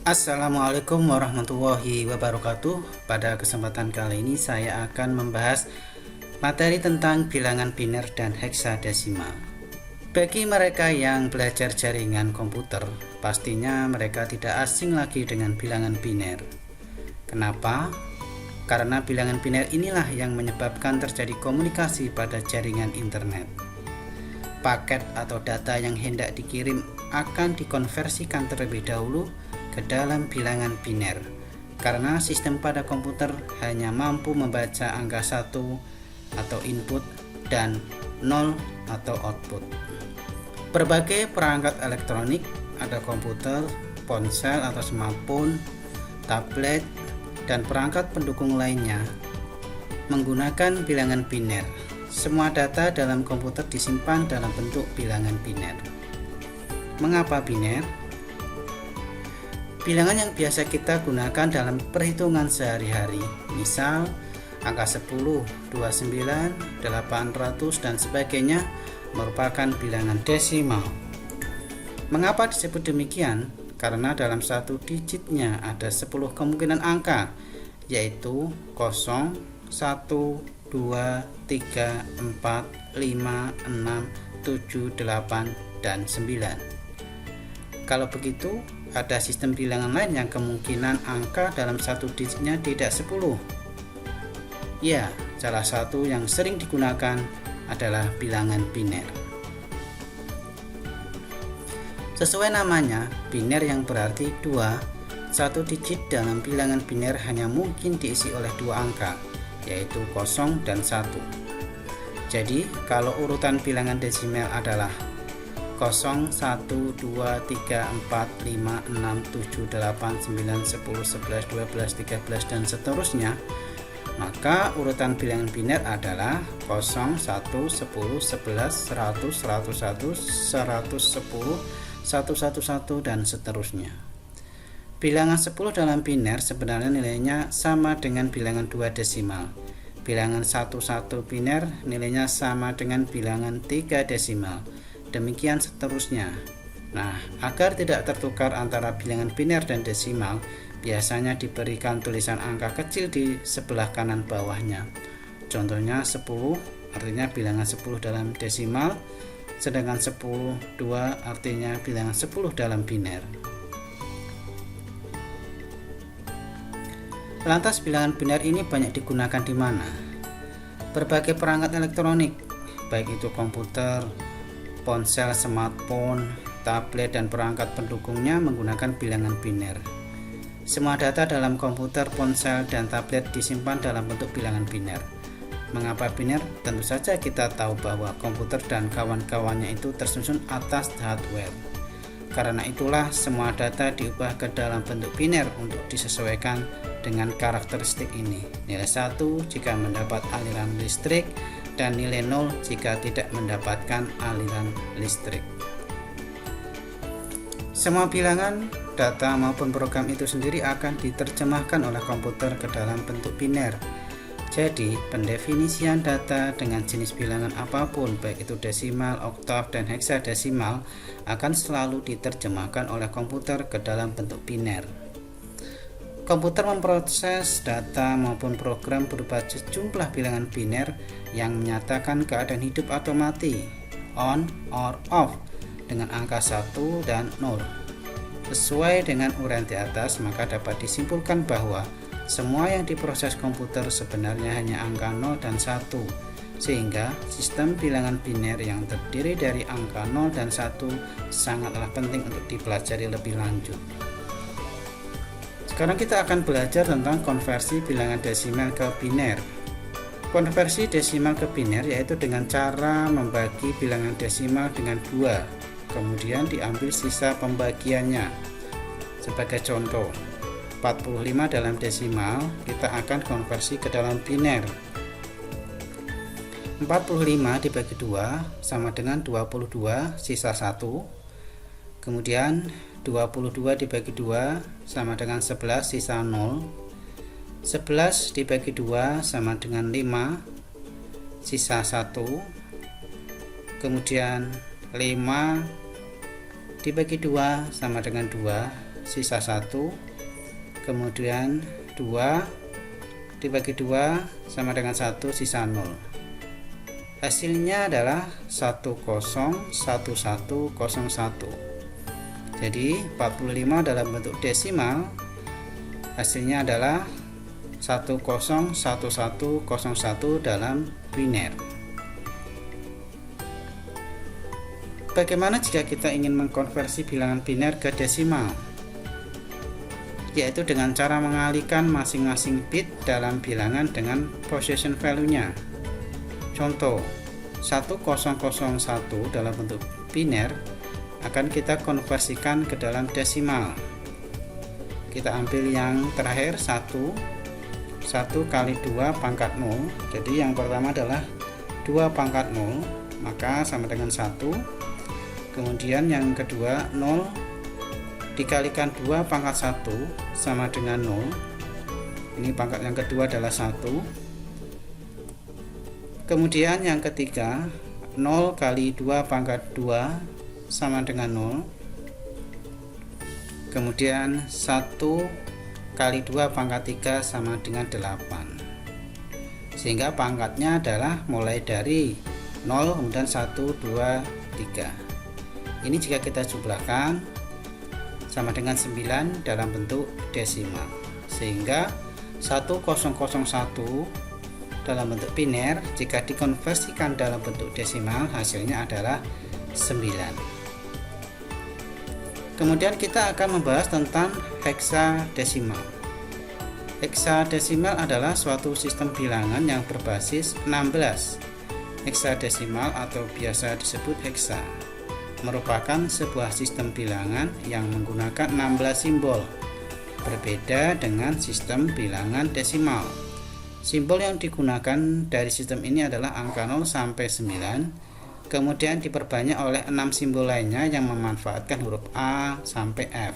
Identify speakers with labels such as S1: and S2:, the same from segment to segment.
S1: Assalamualaikum warahmatullahi wabarakatuh. Pada kesempatan kali ini saya akan membahas materi tentang bilangan biner dan heksadesimal. Bagi mereka yang belajar jaringan komputer, pastinya mereka tidak asing lagi dengan bilangan biner. Kenapa? Karena bilangan biner inilah yang menyebabkan terjadi komunikasi pada jaringan internet. Paket atau data yang hendak dikirim akan dikonversikan terlebih dahulu ke dalam bilangan biner, karena sistem pada komputer hanya mampu membaca angka 1 atau input dan 0 atau output. Berbagai perangkat elektronik, ada komputer, ponsel atau smartphone, tablet, dan perangkat pendukung lainnya menggunakan bilangan biner. Semua data dalam komputer disimpan dalam bentuk bilangan biner. Mengapa biner? Bilangan yang biasa kita gunakan dalam perhitungan sehari-hari, misal angka 10, 29, 800 dan sebagainya, merupakan bilangan desimal. Mengapa disebut demikian? Karena dalam satu digitnya ada 10 kemungkinan angka, yaitu 0, 1, 2, 3, 4, 5, 6, 7, 8, dan 9. Kalau begitu, ada sistem bilangan lain yang kemungkinan angka dalam satu digitnya tidak 10. Ya, salah satu yang sering digunakan adalah bilangan biner. Sesuai namanya, biner yang berarti 2, satu digit dalam bilangan biner hanya mungkin diisi oleh dua angka, yaitu 0 dan 1. Jadi, kalau urutan bilangan desimal adalah 0, 1, 2, 3, 4, 5, 6, 7, 8, 9, 10, 11, 12, 13, dan seterusnya, maka urutan bilangan biner adalah 0, 1, 10, 11, 100, 101, 110, 111, dan seterusnya. Bilangan 10 dalam biner sebenarnya nilainya sama dengan bilangan 2 desimal. Bilangan 11 biner nilainya sama dengan bilangan 3 desimal. Demikian seterusnya. Nah, agar tidak tertukar antara bilangan biner dan desimal, biasanya diberikan tulisan angka kecil di sebelah kanan bawahnya. Contohnya 10 artinya bilangan 10 dalam desimal, sedangkan 10, 2 artinya bilangan 10 dalam biner. Lantas bilangan biner ini banyak digunakan di mana? Berbagai perangkat elektronik, baik itu komputer, ponsel, smartphone, tablet, dan perangkat pendukungnya menggunakan bilangan biner. Semua data dalam komputer, ponsel, dan tablet disimpan dalam bentuk bilangan biner. Mengapa biner? Tentu saja kita tahu bahwa komputer dan kawan-kawannya itu tersusun atas hardware. Karena itulah semua data diubah ke dalam bentuk biner untuk disesuaikan dengan karakteristik ini. Nilai 1 jika mendapat aliran listrik, dan nilai 0 jika tidak mendapatkan aliran listrik. Semua bilangan, data maupun program itu sendiri akan diterjemahkan oleh komputer ke dalam bentuk biner. Jadi, pendefinisian data dengan jenis bilangan apapun, baik itu desimal, oktav, dan heksadesimal, akan selalu diterjemahkan oleh komputer ke dalam bentuk biner. Komputer memproses data maupun program berupa sejumlah bilangan biner yang menyatakan keadaan hidup atau mati, on or off, dengan angka 1 dan 0. Sesuai dengan uraian di atas, maka dapat disimpulkan bahwa semua yang diproses komputer sebenarnya hanya angka 0 dan 1, sehingga sistem bilangan biner yang terdiri dari angka 0 dan 1 sangatlah penting untuk dipelajari lebih lanjut. Sekarang kita akan belajar tentang konversi bilangan desimal ke biner. Konversi desimal ke biner yaitu dengan cara membagi bilangan desimal dengan 2, kemudian diambil sisa pembagiannya. Sebagai contoh, 45 dalam desimal kita akan konversi ke dalam biner. 45 dibagi 2 sama dengan 22 sisa 1. Kemudian 22 dibagi 2 sama dengan 11 sisa 0. 11 dibagi 2 sama dengan 5 sisa 1. Kemudian 5 dibagi 2 sama dengan 2, sisa 1, kemudian 2 dibagi 2 sama dengan 1, sisa 0. Hasilnya adalah 101101. Jadi 45 dalam bentuk desimal hasilnya adalah 101101 dalam biner. Bagaimana jika kita ingin mengkonversi bilangan biner ke desimal? Yaitu dengan cara mengalihkan masing-masing bit dalam bilangan dengan position value-nya. Contoh, 1001 dalam bentuk biner akan kita konversikan ke dalam desimal. Kita ambil yang terakhir 1 kali 2 pangkat 0. Jadi yang pertama adalah 2 pangkat 0, maka sama dengan 1. Kemudian yang kedua 0 dikalikan 2 pangkat 1 sama dengan 0. Ini pangkat yang kedua adalah 1. Kemudian yang ketiga 0 kali 2 pangkat 2 sama dengan 0. Kemudian 1 kali 2 pangkat 3 sama dengan 8. Sehingga pangkatnya adalah mulai dari 0 kemudian 1, 2, 3. Ini jika kita jumlahkan sama dengan 9 dalam bentuk desimal. Sehingga 1001 dalam bentuk biner jika dikonversikan dalam bentuk desimal hasilnya adalah 9. Kemudian kita akan membahas tentang heksadesimal. Heksadesimal adalah suatu sistem bilangan yang berbasis 16. Heksadesimal atau biasa disebut heksa merupakan sebuah sistem bilangan yang menggunakan 16 simbol, berbeda dengan sistem bilangan desimal. Simbol yang digunakan dari sistem ini adalah angka 0 sampai 9, kemudian diperbanyak oleh 6 simbol lainnya yang memanfaatkan huruf A sampai F.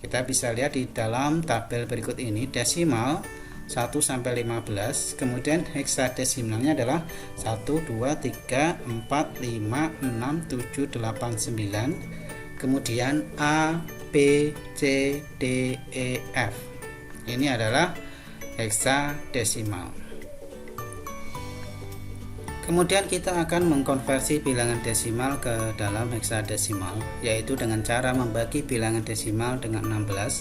S1: Kita bisa lihat di dalam tabel berikut ini. Desimal 1 sampai 15, kemudian heksadesimalnya adalah 1, 2, 3, 4, 5, 6, 7, 8, 9, kemudian A, B, C, D, E, F. Ini adalah heksadesimal. Kemudian kita akan mengkonversi bilangan desimal ke dalam heksadesimal, yaitu dengan cara membagi bilangan desimal dengan 16,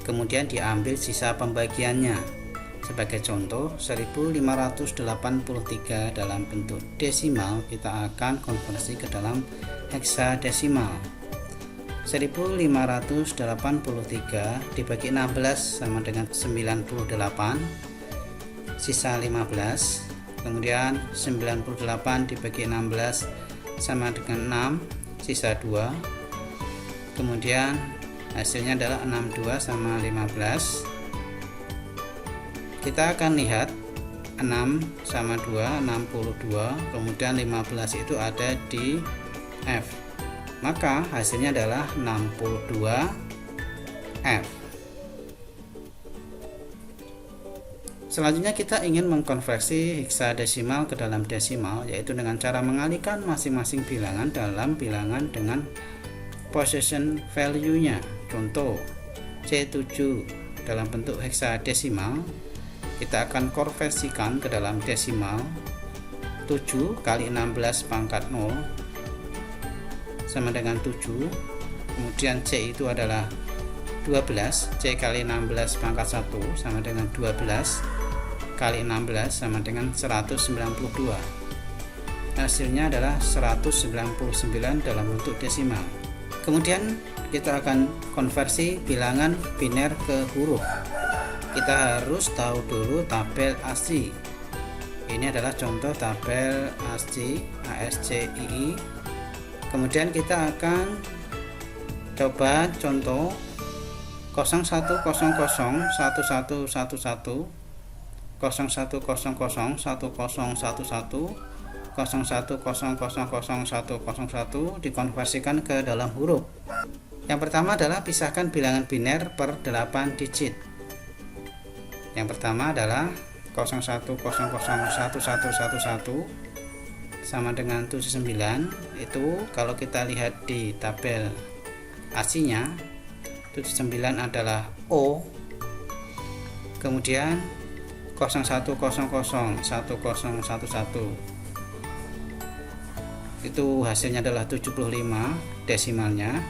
S1: kemudian diambil sisa pembagiannya. Sebagai contoh, 1583 dalam bentuk desimal kita akan konversi ke dalam heksadesimal. 1583 dibagi 16 sama dengan 98, sisa 15. Kemudian 98 dibagi 16 sama dengan 6, sisa 2. Kemudian hasilnya adalah 62 sama 15. Kita akan lihat 6 sama 2, 62, kemudian 15 itu ada di F. Maka hasilnya adalah 62 F. Selanjutnya kita ingin mengkonversi heksadesimal ke dalam desimal, yaitu dengan cara mengalihkan masing-masing bilangan dalam bilangan dengan position value-nya. Contoh, C7 dalam bentuk heksadesimal kita akan konversikan ke dalam desimal. 7 kali 16 pangkat 0 sama dengan 7. Kemudian C itu adalah 12. C kali 16 pangkat 1 sama dengan 12 kali 16 sama dengan 192. Hasilnya adalah 199 dalam bentuk desimal. Kemudian kita akan konversi bilangan biner ke huruf. Kita harus tahu dulu tabel ASCII. Ini adalah contoh tabel ASCII. Kemudian kita akan coba contoh 0100 1111 0100 1011 0100 dikonversikan ke dalam huruf. Yang pertama adalah pisahkan bilangan biner per 8 digit. Yang pertama adalah 01001111 sama dengan 79. Itu kalau kita lihat di tabel ASCII-nya 79 adalah O, kemudian 0100 1011 itu hasilnya adalah 75 desimalnya.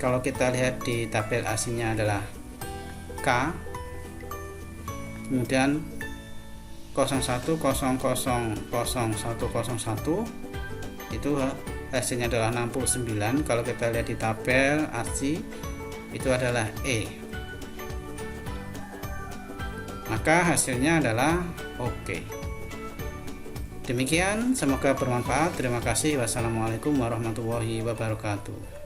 S1: Kalau kita lihat di tabel aslinya adalah K, kemudian 01000101 itu hasilnya adalah 69. Kalau kita lihat di tabel asli itu adalah E, maka hasilnya adalah oke. Demikian, semoga bermanfaat. Terima kasih. Wassalamualaikum warahmatullahi wabarakatuh.